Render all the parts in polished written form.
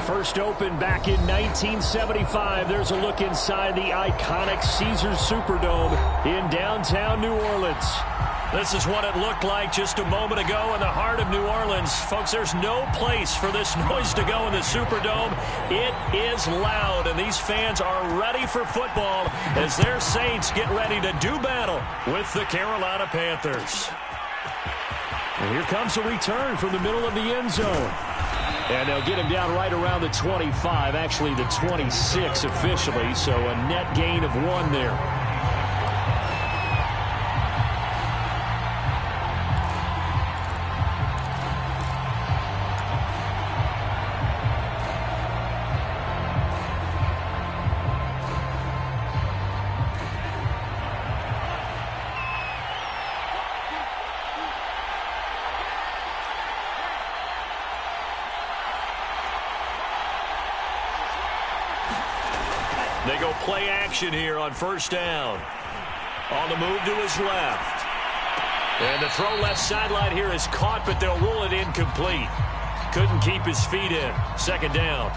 First opened back in 1975. There's a look inside the iconic Caesars Superdome in downtown New Orleans. This is what it looked like just a moment ago in the heart of New Orleans. Folks, there's no place for this noise to go in the Superdome. It is loud, and these fans are ready for football as their Saints get ready to do battle with the Carolina Panthers. And here comes a return from the middle of the end zone. And they'll get him down right around the 25, actually the 26 officially, so a net gain of 1 there. They go play action here on first down. On the move to his left. And the throw left sideline here is caught, but they'll rule it incomplete. Couldn't keep his feet in. Second down.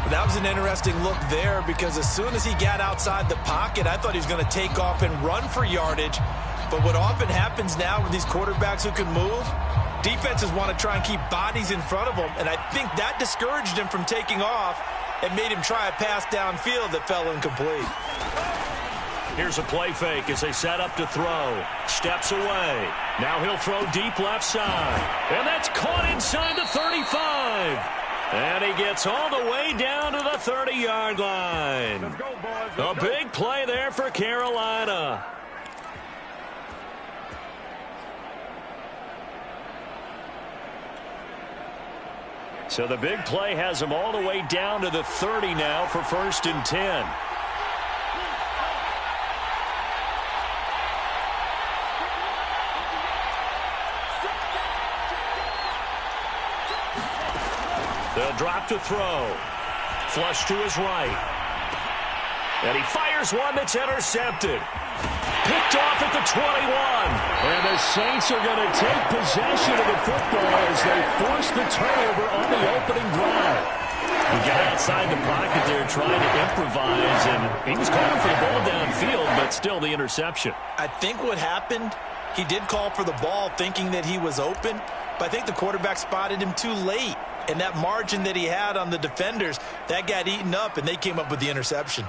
That was an interesting look there because as soon as he got outside the pocket, I thought he was going to take off and run for yardage. But what often happens now with these quarterbacks who can move, defenses want to try and keep bodies in front of them, and I think that discouraged him from taking off and made him try a pass downfield that fell incomplete. Here's a play fake as they set up to throw. Steps away. Now he'll throw deep left side. And that's caught inside the 35. And he gets all the way down to the 30-yard line. Let's go, boys. A big play there for Carolina. So the big play has them all the way down to the 30 now for 1st and 10. They'll drop to throw. Flush to his right. And he fires one that's intercepted. Picked off at the 21. And the Saints are going to take possession of the football as they force the turnover on the opening drive. He got outside the pocket there trying to improvise, and he was calling for the ball downfield, but still the interception. I think what happened, he did call for the ball thinking that he was open, but I think the quarterback spotted him too late. And that margin that he had on the defenders, that got eaten up, and they came up with the interception.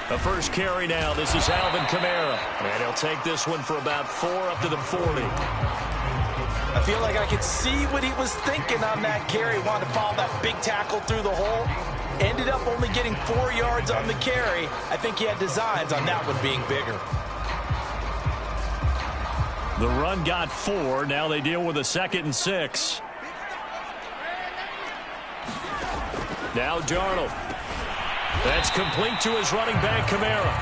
The first carry now. This is Alvin Kamara. And he'll take this one for about 4 up to the 40. I feel like I could see what he was thinking on that carry. Wanted to follow that big tackle through the hole. Ended up only getting 4 yards on the carry. I think he had designs on that one being bigger. The run got 4. Now they deal with a 2nd and 6. Now Darnold. That's complete to his running back, Kamara.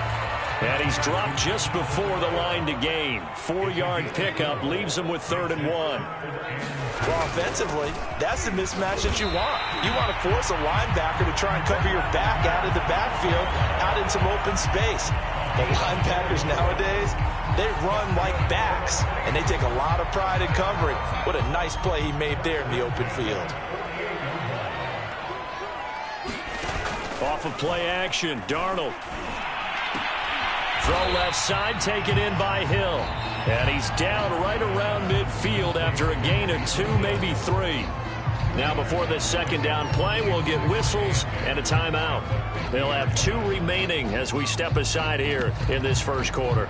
And he's dropped just before the line to gain. 4-yard pickup leaves him with 3rd and 1. Well, offensively, that's the mismatch that you want. You want to force a linebacker to try and cover your back out of the backfield, out in some open space. The linebackers nowadays, they run like backs, and they take a lot of pride in covering. What a nice play he made there in the open field. Off of play action, Darnold. Throw left side, taken in by Hill. And he's down right around midfield after a gain of 2, maybe 3. Now before this 2nd down play, we'll get whistles and a timeout. They'll have 2 remaining as we step aside here in this first quarter.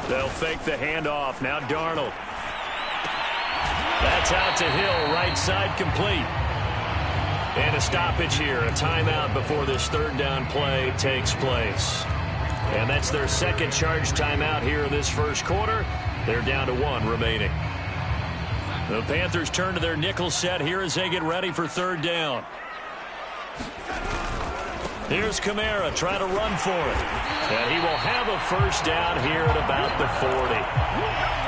They'll fake the handoff. Now Darnold. That's out to Hill. Right side complete. And a stoppage here. A timeout before this 3rd down play takes place. And that's their 2nd charge timeout here in this first quarter. They're down to 1 remaining. The Panthers turn to their nickel set here as they get ready for 3rd down. Here's Kamara trying to run for it. And he will have a 1st down here at about the 40.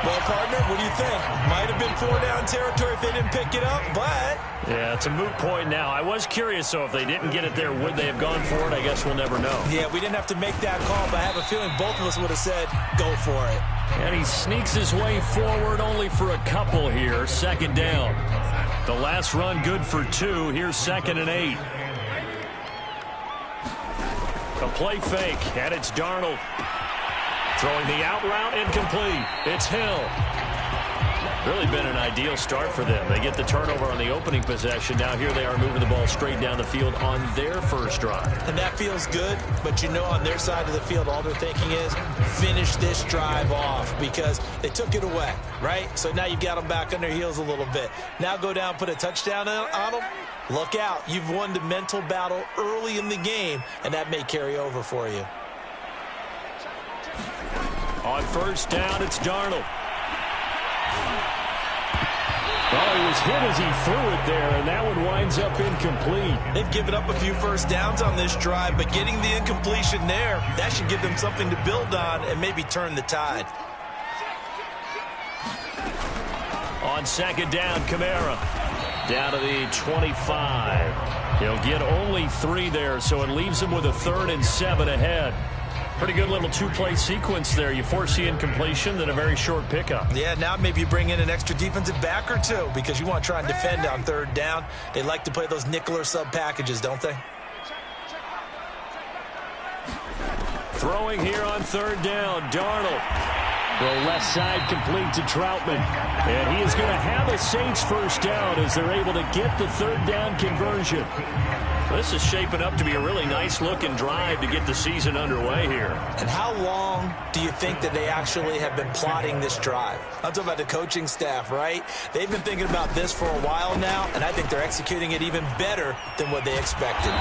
Well, partner, what do you think? Might have been 4-down territory if they didn't pick it up, but... Yeah, it's a moot point now. I was curious, so if they didn't get it there, would they have gone for it? I guess we'll never know. Yeah, we didn't have to make that call, but I have a feeling both of us would have said, go for it. And he sneaks his way forward only for a couple here. 2nd down. The last run good for 2. Here's 2nd and 8. A play fake, and it's Darnold. Throwing the out route, incomplete. It's Hill. Really been an ideal start for them. They get the turnover on the opening possession. Now here they are moving the ball straight down the field on their first drive. And that feels good, but you know on their side of the field all they're thinking is finish this drive off because they took it away, right? So now you've got them back on their heels a little bit. Now go down, put a touchdown on them. Look out. You've won the mental battle early in the game, and that may carry over for you. On first down, it's Darnold. Oh, he was hit as he threw it there, and that one winds up incomplete. They've given up a few first downs on this drive, but getting the incompletion there, that should give them something to build on and maybe turn the tide. On 2nd down, Kamara. Down to the 25. He'll get only 3 there, so it leaves him with a 3rd and 7 ahead. Pretty good little 2-play sequence there. You force the incompletion, then a very short pickup. Yeah, now maybe you bring in an extra defensive back or 2 because you want to try and defend on 3rd down. They like to play those nickel or sub packages, don't they? Throwing here on 3rd down, Darnold. The left side complete to Troutman. And he is going to have a Saints first down as they're able to get the 3rd down conversion. This is shaping up to be a really nice-looking drive to get the season underway here. And how long do you think that they actually have been plotting this drive? I'm talking about the coaching staff, right? They've been thinking about this for a while now, and I think they're executing it even better than what they expected.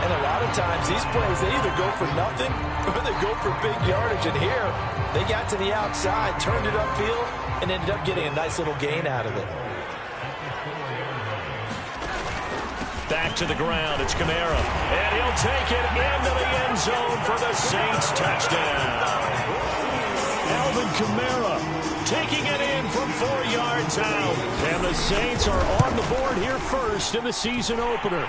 And a lot of times, these plays, they either go for nothing or they go for big yardage. And here, they got to the outside, turned it upfield, and ended up getting a nice little gain out of it. Back to the ground, it's Kamara. And he'll take it into the end zone for the Saints touchdown. Alvin Kamara taking it in from 4 yards out. And the Saints are on the board here first in the season opener.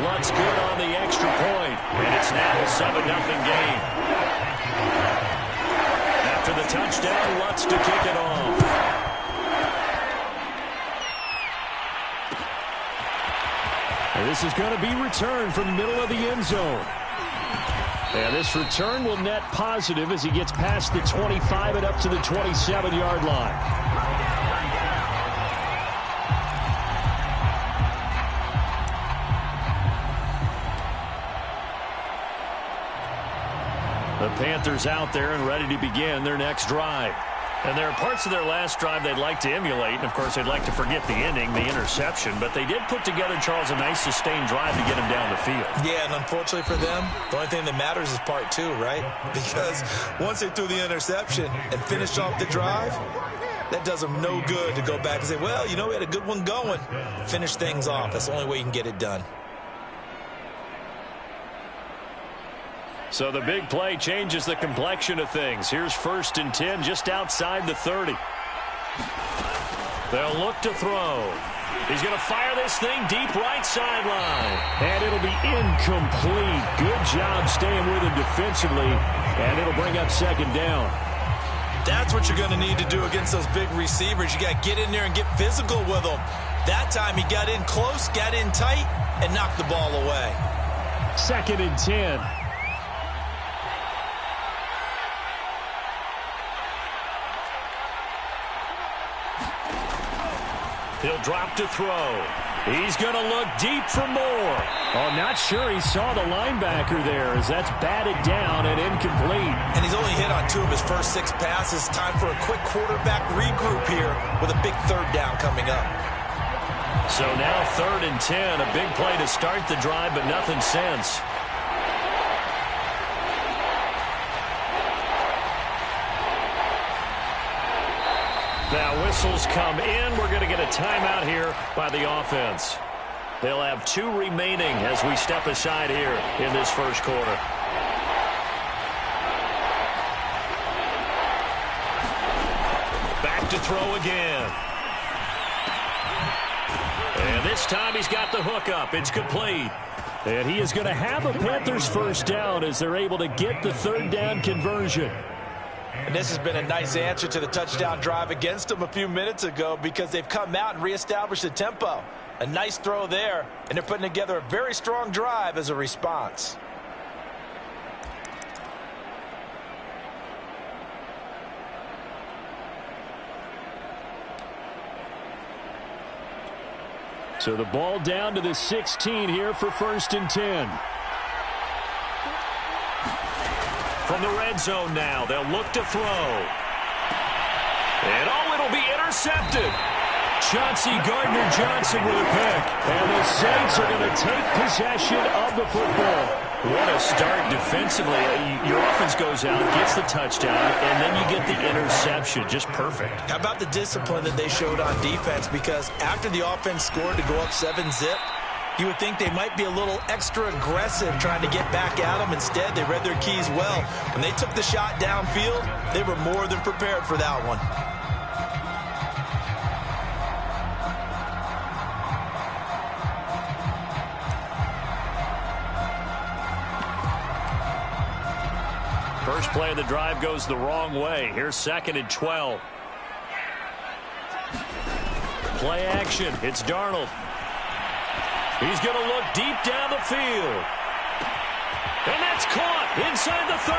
Lutz good on the extra point. And it's now a 7-0 game. After the touchdown, Lutz to kick it off. And this is going to be returned from the middle of the end zone. And this return will net positive as he gets past the 25 and up to the 27-yard line. The Panthers out there and ready to begin their next drive. And there are parts of their last drive they'd like to emulate. And, of course, they'd like to forget the ending, the interception. But they did put together, Charles, a nice sustained drive to get him down the field. Yeah, and unfortunately for them, the only thing that matters is part 2, right? Because once they threw the interception and finished off the drive, that does them no good to go back and say, well, you know, we had a good one going. Finish things off. That's the only way you can get it done. So the big play changes the complexion of things. Here's 1st and 10 just outside the 30. They'll look to throw. He's going to fire this thing deep right sideline. And it'll be incomplete. Good job staying with him defensively. And it'll bring up 2nd down. That's what you're going to need to do against those big receivers. You got to get in there and get physical with them. That time he got in close, got in tight, and knocked the ball away. 2nd and 10. He'll drop to throw. He's going to look deep for more. Oh, not sure he saw the linebacker there as that's batted down and incomplete. And he's only hit on 2 of his first 6 passes. Time for a quick quarterback regroup here with a big 3rd down coming up. So now 3rd and 10, a big play to start the drive, but nothing since. Now whistles come in. We're going to get a timeout here by the offense. They'll have 2 remaining as we step aside here in this first quarter. to throw again. And this time he's got the hook up. It's complete. And he is going to have a Panthers first down as they're able to get the third down conversion. And this has been a nice answer to the touchdown drive against them a few minutes ago because they've come out and reestablished the tempo. A nice throw there, and they're putting together a very strong drive as a response. So the ball down to the 16 here for 1st and 10. From the red zone now, they'll look to throw. And it'll be intercepted. Chauncey Gardner-Johnson with a pick. And the Saints are going to take possession of the football. What a start defensively. Your offense goes out, gets the touchdown, and then you get the interception. Just perfect. How about the discipline that they showed on defense? Because after the offense scored to go up 7-zip, you would think they might be a little extra aggressive trying to get back at them. Instead, they read their keys well. When they took the shot downfield, they were more than prepared for that one. First play of the drive goes the wrong way. Here's 2nd and 12. Play action. It's Darnold. He's going to look deep down the field. And that's caught inside the 30.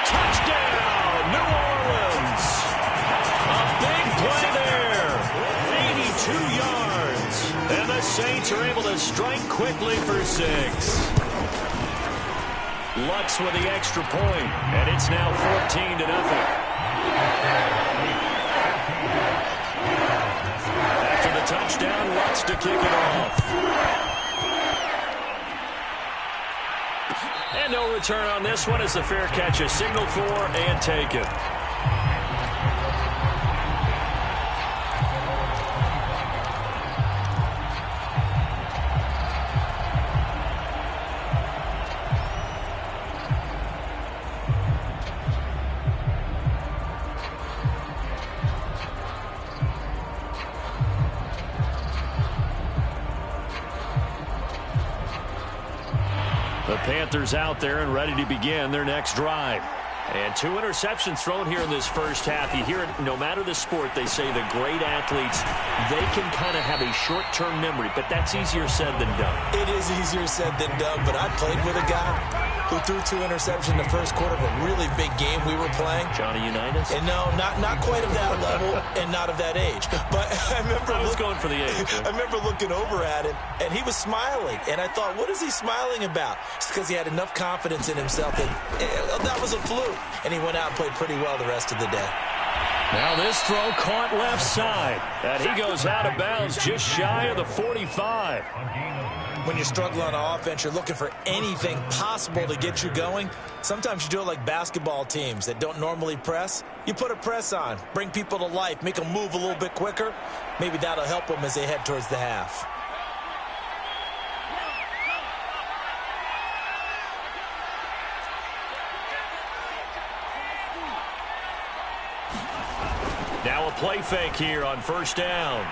Touchdown, New Orleans. A big play there. 82 yards. And the Saints are able to strike quickly for 6. Lutz with the extra point, and it's now 14-0. After the touchdown, Lutz to kick it off. And no return on this one as the fair catch is signaled for and taken. The Panthers out there and ready to begin their next drive. And 2 interceptions thrown here in this first half. You hear it, no matter the sport, they say the great athletes, they can kind of have a short-term memory, but that's easier said than done. It is easier said than done, but I played with a guy who threw 2 interceptions in the first quarter of a really big game we were playing. Johnny Unitas? And no, not quite of that level and not of that age. But I remember I was going for the age. I remember looking over at him, and he was smiling. And I thought, what is he smiling about? It's because he had enough confidence in himself that that was a fluke. And he went out and played pretty well the rest of the day. Now this throw caught left side. And he goes out of bounds just shy of the 45. When you're struggling on offense, you're looking for anything possible to get you going. Sometimes you do it like basketball teams that don't normally press. You put a press on, bring people to life, make them move a little bit quicker. Maybe that'll help them as they head towards the half. Now a play fake here on first down.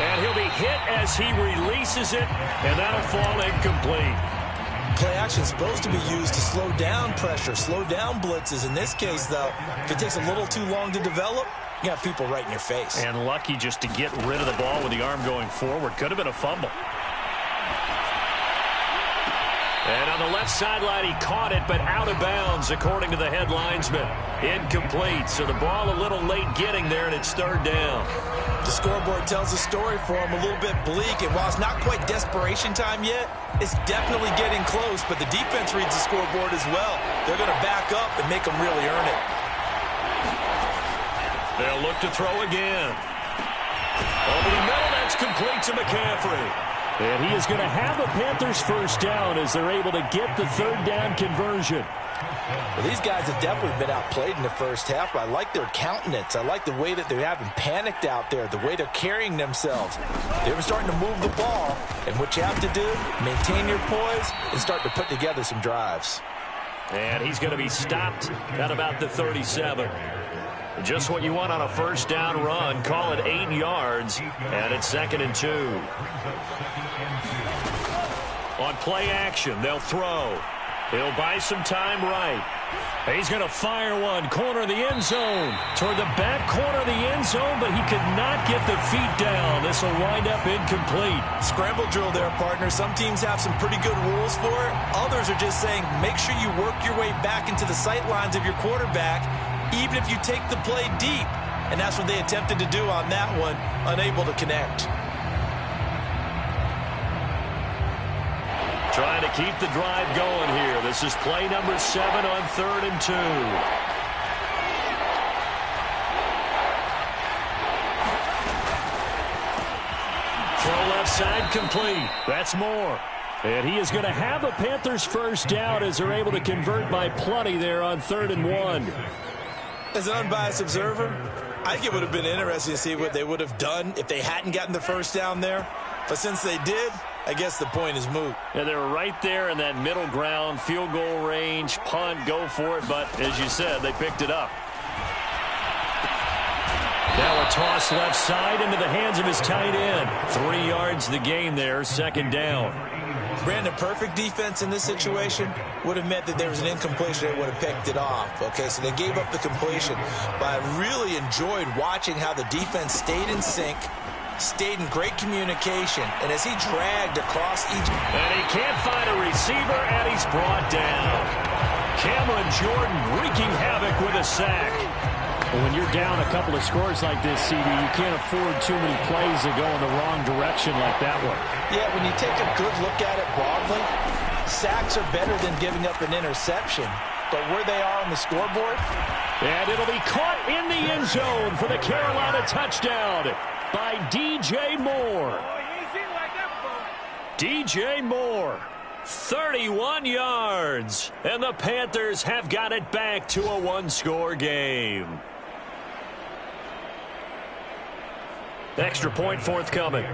And he'll be hit as he releases it, and that'll fall incomplete. Play action is supposed to be used to slow down pressure, slow down blitzes. In this case, though, if it takes a little too long to develop, you got people right in your face. And lucky just to get rid of the ball with the arm going forward. Could have been a fumble. And on the left sideline, he caught it, but out of bounds, according to the head linesman. Incomplete, so the ball a little late getting there, and it's third down. The scoreboard tells a story for him, a little bit bleak, and while it's not quite desperation time yet, it's definitely getting close, but the defense reads the scoreboard as well. They're going to back up and make them really earn it. They'll look to throw again. Over the middle, that's complete to McCaffrey. And he is going to have a Panthers first down as they're able to get the third down conversion. Well, these guys have definitely been outplayed in the first half. I like their countenance. I like the way that they haven't panicked out there, the way they're carrying themselves. They were starting to move the ball, and what you have to do, maintain your poise and start to put together some drives. And he's going to be stopped at about the 37. Just what you want on a first down run. Call it 8 yards, and it's 2nd and 2. On play action, they'll throw. He'll buy some time right. He's going to fire one. Corner of the end zone. Toward the back corner of the end zone, but he could not get the feet down. This will wind up incomplete. Scramble drill there, partner. Some teams have some pretty good rules for it. Others are just saying, make sure you work your way back into the sight lines of your quarterback, even if you take the play deep. And that's what they attempted to do on that one, unable to connect. Trying to keep the drive going here. This is play number 7 on 3rd and 2. Throw left side complete. That's Moore. And he is going to have a Panthers first down as they're able to convert by plenty there on 3rd and 1. As an unbiased observer, I think it would have been interesting to see what they would have done if they hadn't gotten the first down there. But since they did, I guess the point is moot. Yeah, they were right there in that middle ground, field goal range, punt, go for it. But as you said, they picked it up. Now a toss left side into the hands of his tight end. 3 yards the gain there, 2nd down. Brandon, perfect defense in this situation would have meant that there was an incompletion. They would have picked it off. Okay, so they gave up the completion. But I really enjoyed watching how the defense stayed in sync, stayed in great communication, and as he dragged across each... And he can't find a receiver, and he's brought down. Cameron Jordan wreaking havoc with a sack. Well, when you're down a couple of scores like this, CD, you can't afford too many plays that go in the wrong direction like that one. Yeah, when you take a good look at it broadly, sacks are better than giving up an interception. But where they are on the scoreboard... And it'll be caught in the end zone for the Carolina touchdown by DJ Moore. DJ Moore, 31 yards. And the Panthers have got it back to a one-score game. Extra point forthcoming.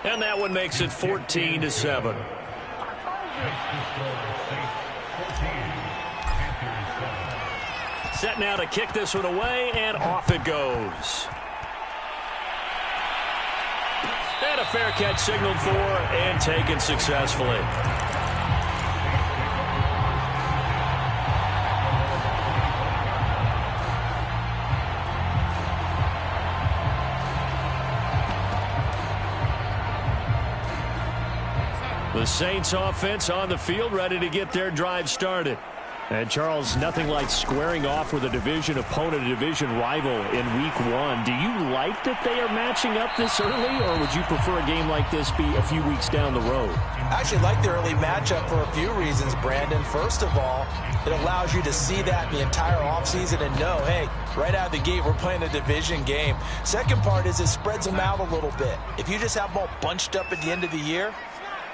And that one makes it 14-7. Set now to kick this one away, and off it goes. And a fair catch signaled for and taken successfully. The Saints offense on the field, ready to get their drive started. And, Charles, nothing like squaring off with a division opponent, a division rival in Week 1. Do you like that they are matching up this early, or would you prefer a game like this be a few weeks down the road? I actually like the early matchup for a few reasons, Brandon. First of all, it allows you to see that the entire offseason and know, hey, right out of the gate, we're playing a division game. Second part is it spreads them out a little bit. If you just have them all bunched up at the end of the year,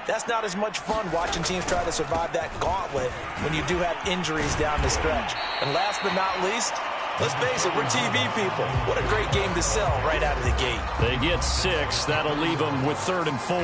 that's not as much fun watching teams try to survive that gauntlet when you do have injuries down the stretch. And last but not least, let's face it, we're TV people. What a great game to sell right out of the gate. They get 6. That'll leave them with 3rd and 4.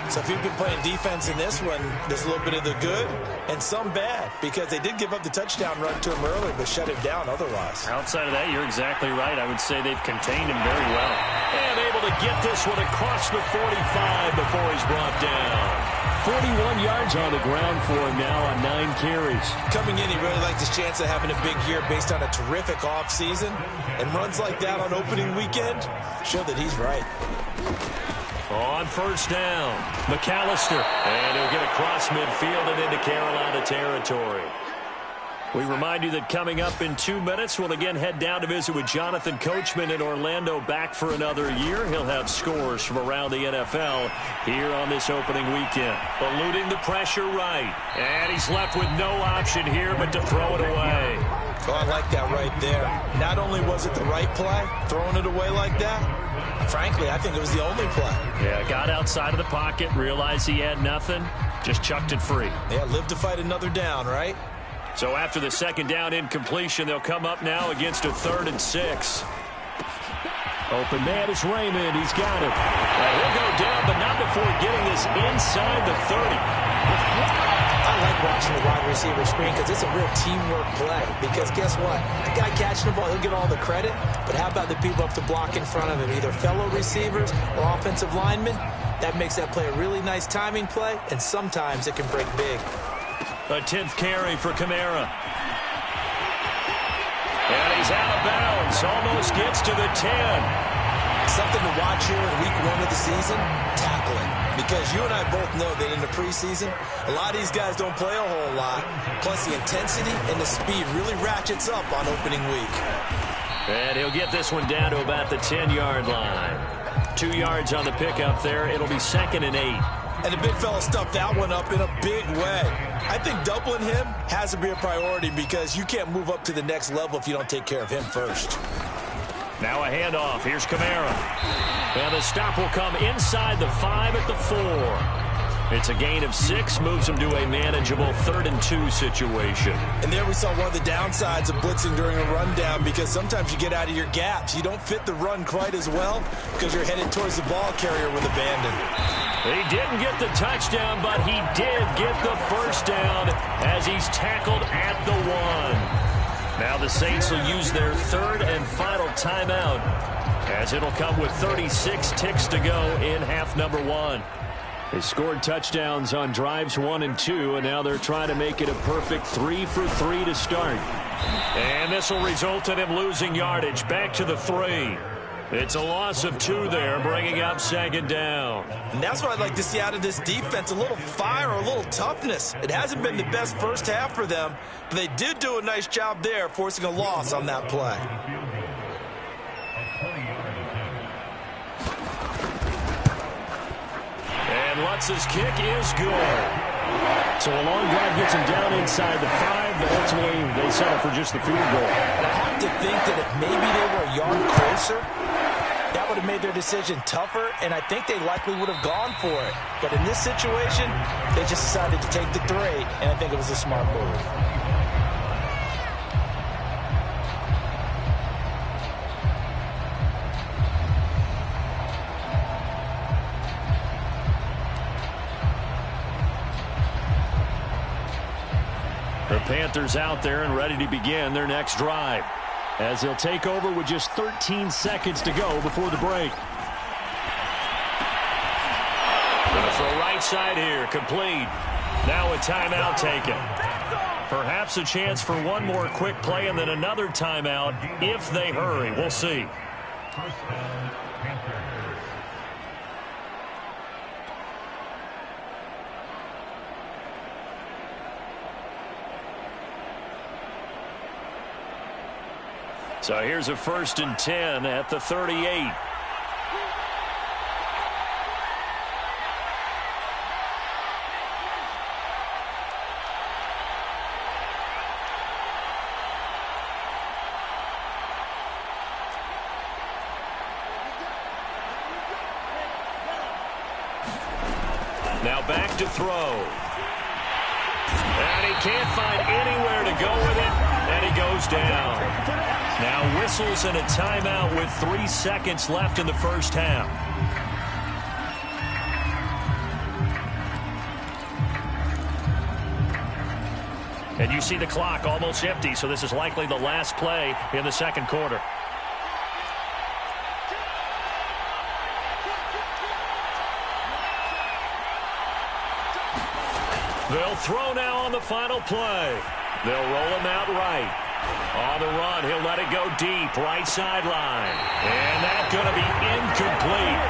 So if you've been playing defense in this one, there's a little bit of the good and some bad, because they did give up the touchdown run to him earlier, but shut him down otherwise. Outside of that, you're exactly right. I would say they've contained him very well. And able to get this one across the 45 before he's brought down. 41 yards on the ground for him now on 9 carries. Coming in, he really liked his chance of having a big year based on a terrific offseason. And runs like that on opening weekend show that he's right. On first down, McAllister. And he'll get across midfield and into Carolina territory. We remind you that coming up in 2 minutes, we'll again head down to visit with Jonathan Coachman in Orlando, back for another year. He'll have scores from around the NFL here on this opening weekend. Eluding the pressure right. And he's left with no option here but to throw it away. Oh, I like that right there. Not only was it the right play, throwing it away like that, frankly, I think it was the only play. Yeah, got outside of the pocket, realized he had nothing, just chucked it free. Yeah, live to fight another down, right? So after the second down incompletion, they'll come up now against a 3rd and 6. Open man is Raymond. He's got it. He'll go down, but not before getting this inside the 30. I like watching the wide receiver screen because it's a real teamwork play. Because guess what? The guy catching the ball, he'll get all the credit. But how about the people up to block in front of him, either fellow receivers or offensive linemen? That makes that play a really nice timing play, and sometimes it can break big. A 10th carry for Kamara. And he's out of bounds. Almost gets to the 10. Something to watch here in week 1 of the season, tackling. Because you and I both know that in the preseason, a lot of these guys don't play a whole lot. Plus the intensity and the speed really ratchets up on opening week. And he'll get this one down to about the 10-yard line. 2 yards on the pickup there. It'll be 2nd and 8. And the big fella stuffed that one up in a big way. I think doubling him has to be a priority because you can't move up to the next level if you don't take care of him first. Now a handoff. Here's Kamara. And the stop will come inside the 5 at the 4. It's a gain of 6, moves him to a manageable 3rd and 2 situation. And there we saw one of the downsides of blitzing during a rundown because sometimes you get out of your gaps. You don't fit the run quite as well because you're headed towards the ball carrier with abandon. He didn't get the touchdown, but he did get the first down as he's tackled at the 1. Now the Saints will use their 3rd and final timeout as it'll come with 36 ticks to go in half number 1. They scored touchdowns on drives 1 and 2, and now they're trying to make it a perfect 3 for 3 to start. And this will result in him losing yardage back to the 3. It's a loss of 2 there, bringing up 2nd down. And that's what I'd like to see out of this defense, a little fire, a little toughness. It hasn't been the best first half for them, but they did do a nice job there, forcing a loss on that play. And Lutz's kick is good. So a long drive gets him down inside the 5, but ultimately they settle for just the field goal. And I have to think that if maybe they were a yard closer, that would have made their decision tougher, and I think they likely would have gone for it. But in this situation, they just decided to take the 3, and I think it was a smart move. The Panthers out there and ready to begin their next drive as they'll take over with just 13 seconds to go before the break. Gonna throw right side here, complete. Now a timeout taken. Perhaps a chance for one more quick play and then another timeout if they hurry. We'll see. So here's a 1st and 10 at the 38. Now back to throw. And he can't find anywhere to go with it, and he goes down. Now whistles and a timeout with 3 seconds left in the first half. And you see the clock almost empty, so this is likely the last play in the second quarter. They'll throw now on the final play. They'll roll him out right. On the run, he'll let it go deep, right sideline. And that's going to be incomplete.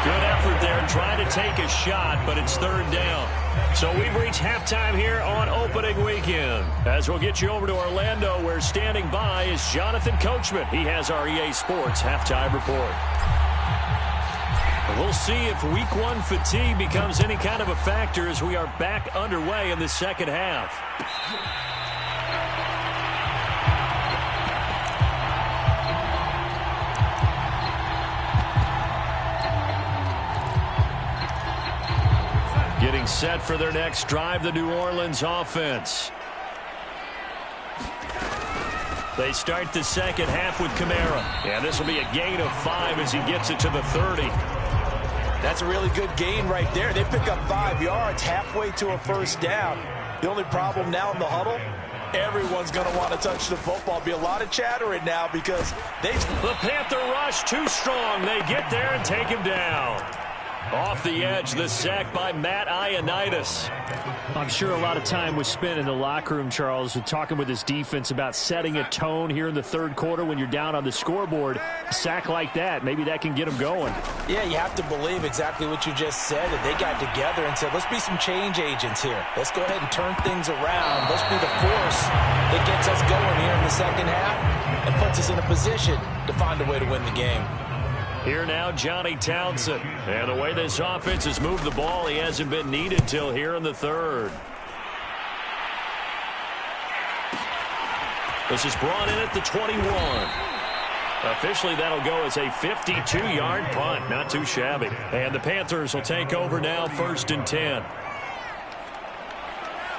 Good effort there trying to take a shot, but it's 3rd down. So we've reached halftime here on opening weekend. As we'll get you over to Orlando, where standing by is Jonathan Coachman. He has our EA Sports halftime report. We'll see if week 1 fatigue becomes any kind of a factor as we are back underway in the second half. Getting set for their next drive, the New Orleans offense. They start the second half with Kamara. And this will be a gain of 5 as he gets it to the 30. That's a really good gain right there. They pick up 5 yards halfway to a first down. The only problem now in the huddle, everyone's going to want to touch the football. Be a lot of chatter right now because the Panther rush too strong. They get there and take him down. Off the edge, the sack by Matt Ioannidis. I'm sure a lot of time was spent in the locker room, Charles, talking with his defense about setting a tone here in the third quarter when you're down on the scoreboard. A sack like that, maybe that can get them going. Yeah, you have to believe exactly what you just said, that they got together and said, let's be some change agents here. Let's go ahead and turn things around. Let's be the force that gets us going here in the second half and puts us in a position to find a way to win the game. Here now, Johnny Townsend. And the way this offense has moved the ball, he hasn't been needed till here in the third. This is brought in at the 21. Officially, that'll go as a 52-yard punt. Not too shabby. And the Panthers will take over now, 1st and 10.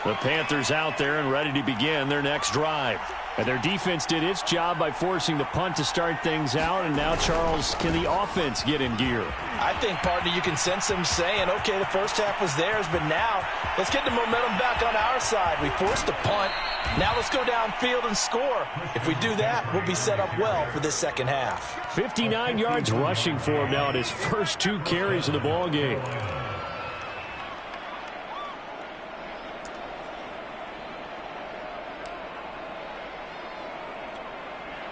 The Panthers out there and ready to begin their next drive. And their defense did its job by forcing the punt to start things out. And now, Charles, can the offense get in gear? I think, partner, you can sense them saying, okay, the first half was theirs, but now let's get the momentum back on our side. We forced a punt. Now let's go downfield and score. If we do that, we'll be set up well for this second half. 59 yards rushing for him now in his first 2 carries of the ball game.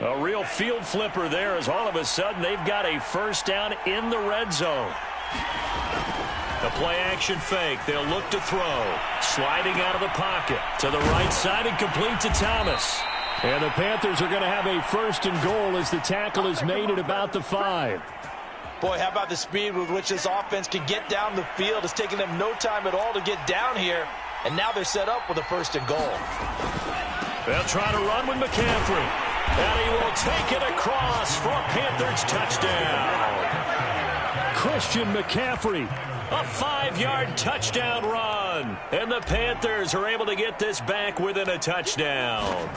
A real field flipper there as all of a sudden they've got a first down in the red zone. The play action fake. They'll look to throw. Sliding out of the pocket to the right side and complete to Thomas. And the Panthers are going to have a 1st and goal as the tackle is made at about the 5. Boy, how about the speed with which this offense can get down the field? It's taking them no time at all to get down here. And now they're set up with a 1st and goal. They'll try to run with McCaffrey. And he will take it across for a Panthers touchdown. Christian McCaffrey, a 5-yard touchdown run. And the Panthers are able to get this back within a touchdown.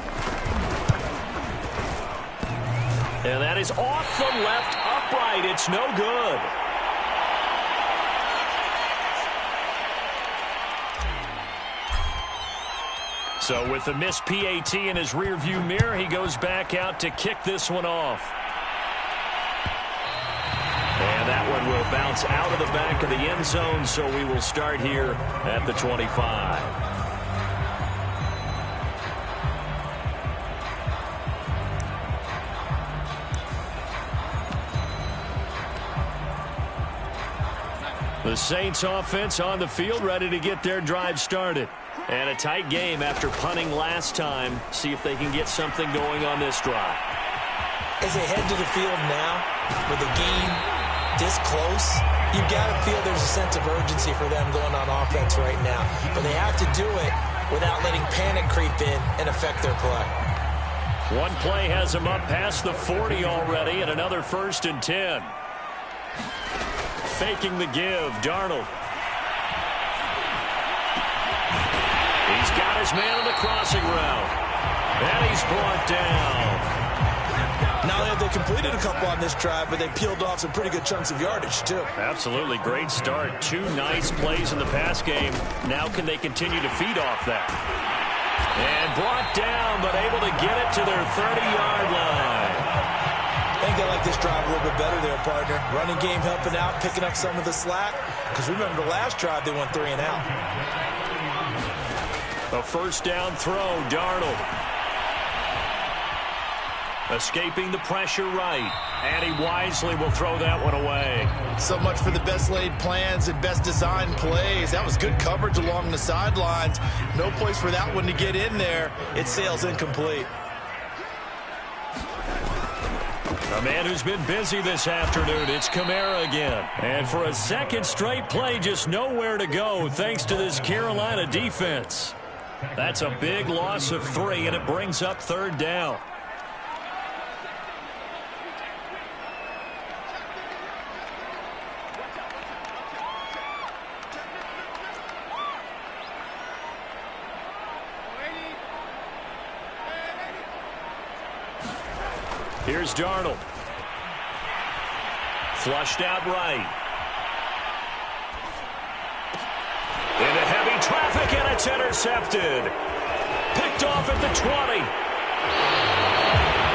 And that is off the left upright. It's no good. So with the missed PAT in his rearview mirror, he goes back out to kick this one off. And that one will bounce out of the back of the end zone, so we will start here at the 25. The Saints offense on the field, ready to get their drive started. And a tight game after punting last time. See if they can get something going on this drive. As they head to the field now, with the game this close, you've got to feel there's a sense of urgency for them going on offense right now. But they have to do it without letting panic creep in and affect their play. One play has them up past the 40 already, and another 1st and 10. Faking the give, Darnold. He's got his man on the crossing route. And he's brought down. Not only have they completed a couple on this drive, but they peeled off some pretty good chunks of yardage, too. Absolutely. Great start. 2 nice plays in the pass game. Now can they continue to feed off that? And brought down, but able to get it to their 30-yard line. I think they like this drive a little bit better there, partner. Running game helping out, picking up some of the slack. Because remember, the last drive, they went 3 and out. A first down throw, Darnold. Escaping the pressure right. And he wisely will throw that one away. So much for the best laid plans and best designed plays. That was good coverage along the sidelines. No place for that one to get in there. It sails incomplete. A man who's been busy this afternoon, it's Kamara again. And for a second straight play, just nowhere to go thanks to this Carolina defense. That's a big loss of 3, and it brings up 3rd down. Here's Darnold. Flushed out right. Into heavy traffic, and it's intercepted. Picked off at the 20.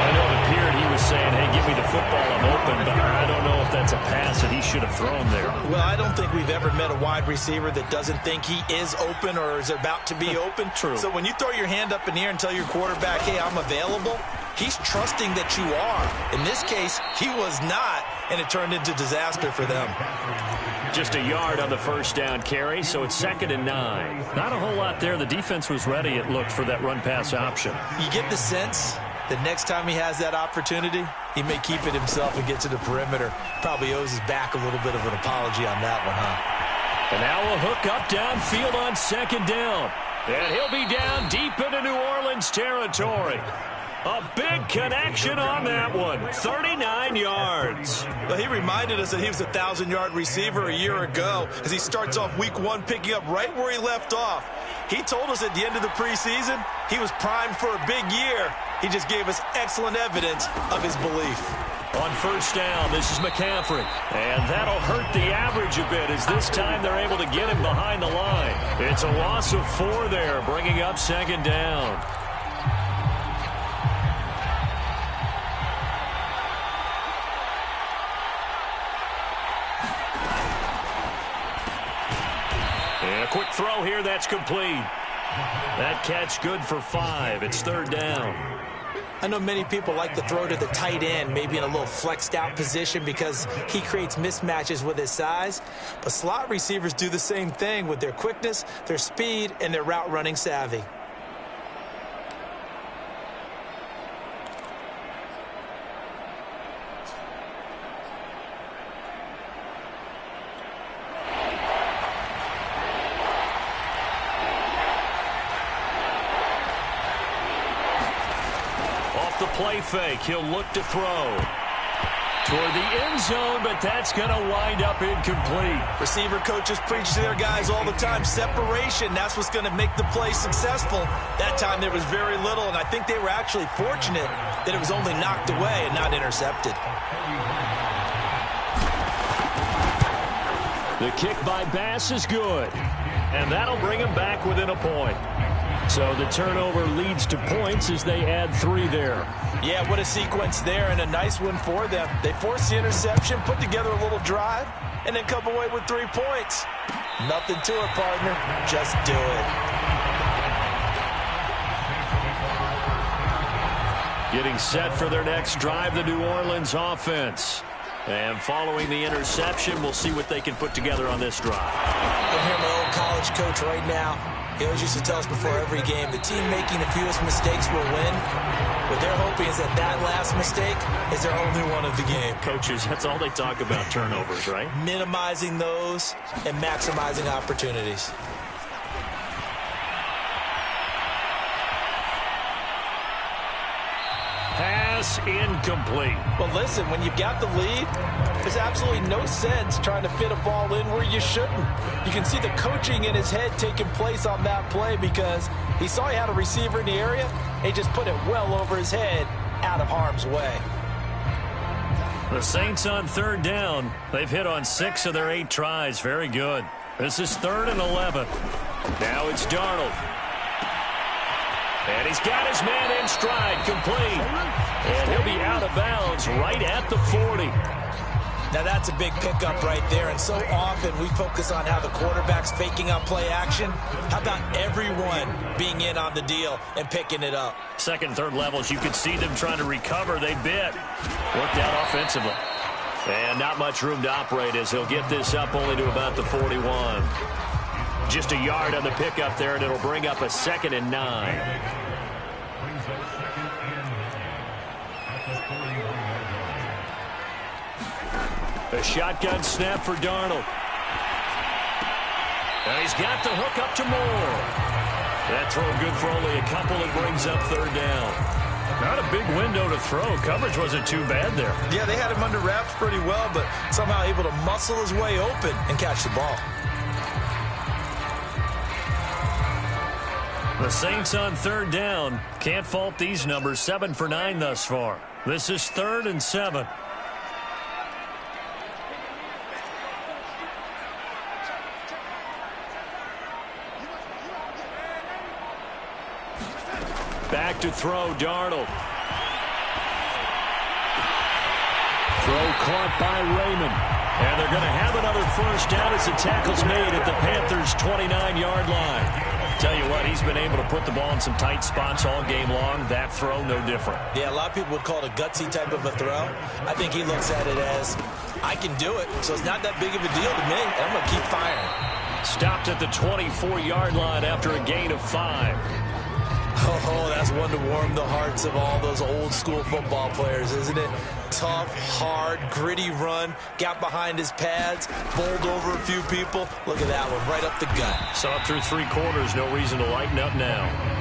I know it appeared he was saying, hey, give me the football, I'm open, but I don't know if that's a pass that he should have thrown there. Well, I don't think we've ever met a wide receiver that doesn't think he is open or is about to be open. True. So when you throw your hand up in the air and tell your quarterback, hey, I'm available, he's trusting that you are. In this case, he was not, and it turned into disaster for them. Just a yard on the first down carry, so it's 2nd and 9. Not a whole lot there. The defense was ready, it looked, for that run-pass option. You get the sense that next time he has that opportunity, he may keep it himself and get to the perimeter. Probably owes his back a little bit of an apology on that one, huh? And now a hook up downfield on 2nd down. And he'll be down deep into New Orleans territory. A big connection on that one. 39 yards. Well, he reminded us that he was a 1,000-yard receiver a year ago as he starts off week 1 picking up right where he left off. He told us at the end of the preseason he was primed for a big year. He just gave us excellent evidence of his belief. On first down, this is McCaffrey. And that'll hurt the average a bit as this time they're able to get him behind the line. It's a loss of 4 there, bringing up 2nd down. And a quick throw here, that's complete. That catch good for 5. It's 3rd down. I know many people like to throw to the tight end, maybe in a little flexed out position because he creates mismatches with his size. But slot receivers do the same thing with their quickness, their speed, and their route running savvy. The play fake. He'll look to throw toward the end zone, but that's going to wind up incomplete. Receiver coaches preach to their guys all the time. Separation, that's what's going to make the play successful. That time there was very little, and I think they were actually fortunate that it was only knocked away and not intercepted. The kick by Bass is good, and that'll bring him back within a point. So the turnover leads to points as they add 3 there. Yeah, what a sequence there, and a nice one for them. They forced the interception, put together a little drive, and then come away with 3 points. Nothing to it, partner. Just do it. Getting set for their next drive, the New Orleans offense. And following the interception, we'll see what they can put together on this drive. I hear my old college coach right now. He always used to tell us before every game, the team making the fewest mistakes will win. What they're hoping is that that last mistake is their only one of the game. Coaches, that's all they talk about, turnovers, right? Minimizing those and maximizing opportunities. Pass incomplete. Well, listen, when you've got the lead, there's absolutely no sense trying to fit a ball in where you shouldn't. You can see the coaching in his head taking place on that play because he saw he had a receiver in the area. He just put it well over his head out of harm's way. The Saints on 3rd down. They've hit on 6 of their 8 tries. Very good. This is 3rd and 11. Now it's Darnold. And he's got his man in stride, complete. And he'll be out of bounds right at the 40. Now that's a big pickup right there, and so often we focus on how the quarterback's faking out play action. How about everyone being in on the deal and picking it up? 2nd, 3rd levels, you could see them trying to recover. They bit. Worked out offensively. And not much room to operate as he'll get this up only to about the 41. Just a yard on the pickup there, and it'll bring up a 2nd and 9. A shotgun snap for Darnold. And he's got the hook up to Moore. That throw good for only a couple. It brings up 3rd down. Not a big window to throw. Coverage wasn't too bad there. Yeah, they had him under wraps pretty well, but somehow able to muscle his way open and catch the ball. The Saints on third down. Can't fault these numbers. 7 for 9 thus far. This is 3rd and 7. Back to throw, Darnold. Throw caught by Raymond. And they're going to have another first down as the tackle's made at the Panthers' 29-yard line. Tell you what, he's been able to put the ball in some tight spots all game long. That throw, no different. Yeah, a lot of people would call it a gutsy type of a throw. I think he looks at it as, I can do it, so it's not that big of a deal to me, and I'm going to keep firing. Stopped at the 24-yard line after a gain of 5. Oh, that's one to warm the hearts of all those old-school football players, isn't it? Tough, hard, gritty run, got behind his pads, bowled over a few people. Look at that one, right up the gut. So up through 3 quarters, no reason to lighten up now.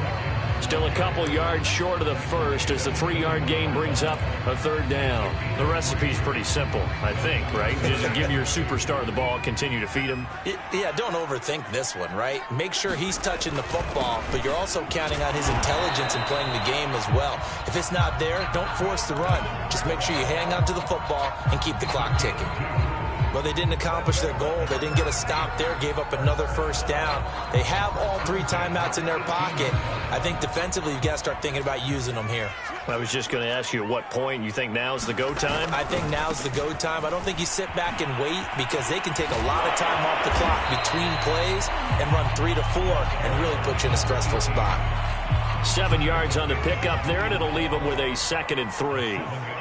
Still a couple yards short of the first as the 3-yard gain brings up a 3rd down. The recipe's pretty simple, I think, right? Just give your superstar the ball, continue to feed him. Yeah, don't overthink this one, right? Make sure he's touching the football, but you're also counting on his intelligence in playing the game as well. If it's not there, don't force the run. Just make sure you hang on to the football and keep the clock ticking. Well, they didn't accomplish their goal. They didn't get a stop there, gave up another first down. They have all 3 timeouts in their pocket. I think defensively you've got to start thinking about using them here. I was just going to ask you at what point you think now's the go time? I think now's the go time. I don't think you sit back and wait because they can take a lot of time off the clock between plays and run 3 to 4 and really put you in a stressful spot. 7 yards on the pickup there, and it'll leave them with a 2nd and 3.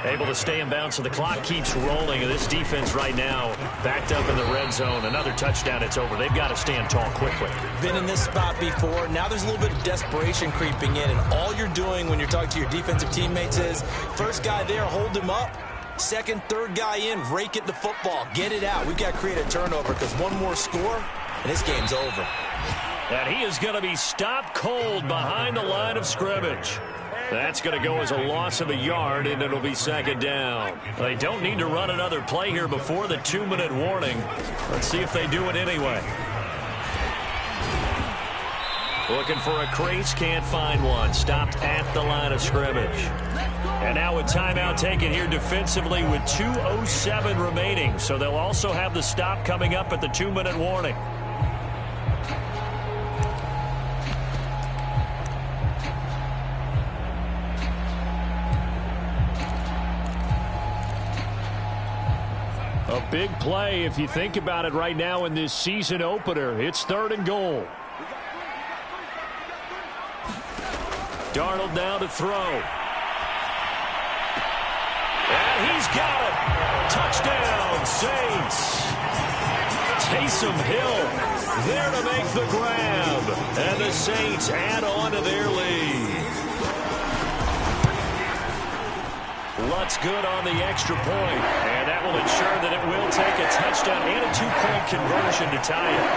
Able to stay in bounds, so the clock keeps rolling, and this defense right now backed up in the red zone. Another touchdown, it's over. They've got to stand tall quickly. Been in this spot before. Now there's a little bit of desperation creeping in, and all you're doing when you're talking to your defensive teammates is, first guy there, hold him up. Second, third guy in, rake at the football. Get it out. We've got to create a turnover because one more score, and this game's over. And he is going to be stopped cold behind the line of scrimmage. That's going to go as a loss of a yard, and it'll be 2nd down. They don't need to run another play here before the 2-minute warning. Let's see if they do it anyway. Looking for a crease, can't find one. Stopped at the line of scrimmage. And now a timeout taken here defensively with 2:07 remaining. So they'll also have the stop coming up at the 2-minute warning. A big play if you think about it right now in this season opener. It's 3rd and goal. Darnold now to throw. And he's got it. Touchdown, Saints. Taysom Hill there to make the grab. And the Saints add on to their lead. Lutz good on the extra point, and that will ensure that it will take a touchdown and a 2-point conversion to tie it.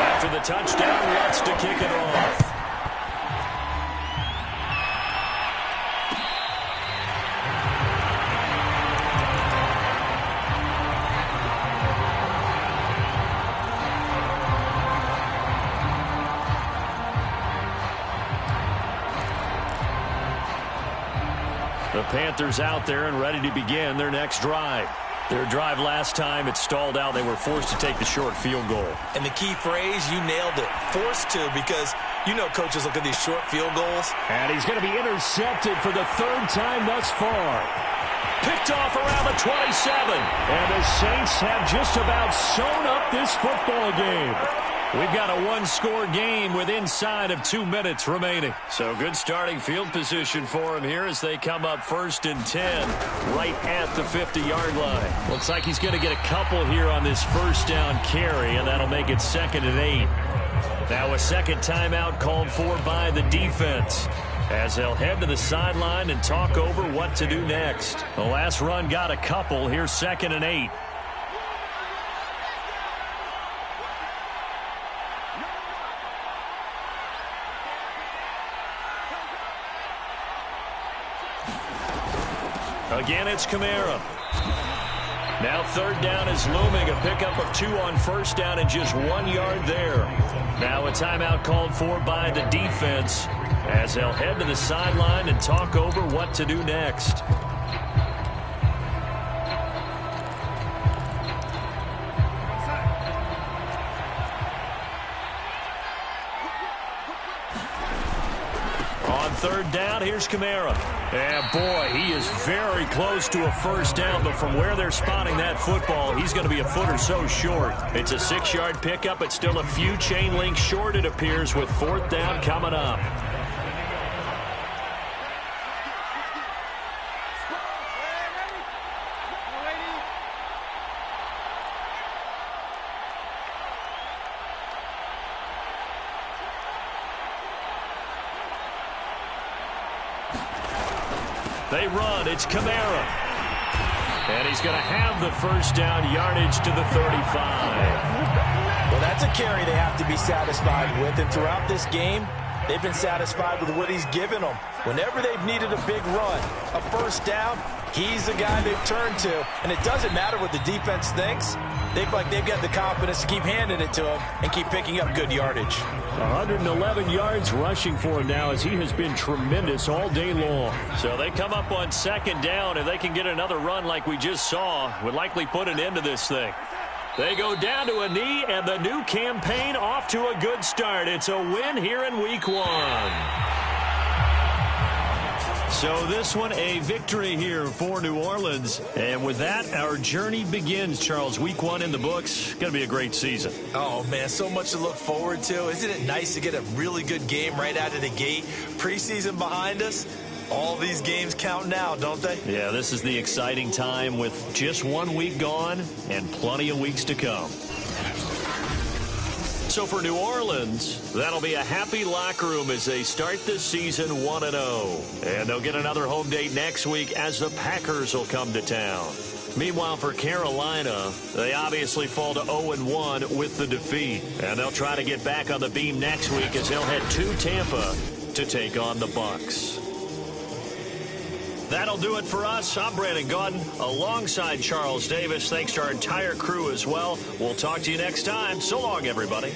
After the touchdown, Lutz to kick it off. The Panthers out there and ready to begin their next drive. Their drive last time, it stalled out. They were forced to take the short field goal. And the key phrase, you nailed it. Forced to, because you know coaches look at these short field goals. And he's going to be intercepted for the 3rd time thus far. Picked off around the 27. And the Saints have just about sewn up this football game. We've got a 1-score game with inside of 2 minutes remaining. So good starting field position for him here as they come up 1st and 10 right at the 50-yard line. Looks like he's going to get a couple here on this first down carry, and that'll make it 2nd and 8. Now a 2nd timeout called for by the defense as they'll head to the sideline and talk over what to do next. The last run got a couple. Here's 2nd and 8. Again, it's Kamara. Now third down is looming. A pickup of 2 on first down and just 1 yard there. Now a timeout called for by the defense as they'll head to the sideline and talk over what to do next. On third down, here's Kamara. And boy, he is very close to a first down, but from where they're spotting that football, he's going to be a foot or so short. It's a 6-yard pickup, but still a few chain links short, it appears, with fourth down coming up. They run. It's Kamara. And he's going to have the first down, yardage to the 35. Well, that's a carry they have to be satisfied with. And throughout this game, they've been satisfied with what he's given them. Whenever they've needed a big run, a first down, he's the guy they've turned to. And it doesn't matter what the defense thinks. They've got the confidence to keep handing it to him and keep picking up good yardage. 111 yards rushing for him now as he has been tremendous all day long. So they come up on second down. If they can get another run like we just saw, would likely put an end to this thing. They go down to a knee, and the new campaign off to a good start. It's a win here in Week 1. So this one, a victory here for New Orleans. And with that, our journey begins, Charles. Week 1 in the books. Going to be a great season. Oh, man, so much to look forward to. Isn't it nice to get a really good game right out of the gate? Preseason behind us. All these games count now, don't they? Yeah, this is the exciting time with just 1 week gone and plenty of weeks to come. So for New Orleans, that'll be a happy locker room as they start this season 1-0. And they'll get another home date next week as the Packers will come to town. Meanwhile, for Carolina, they obviously fall to 0-1 with the defeat. And they'll try to get back on the beam next week as they'll head to Tampa to take on the Bucs. That'll do it for us. I'm Brandon Gaudin alongside Charles Davis. Thanks to our entire crew as well. We'll talk to you next time. So long, everybody.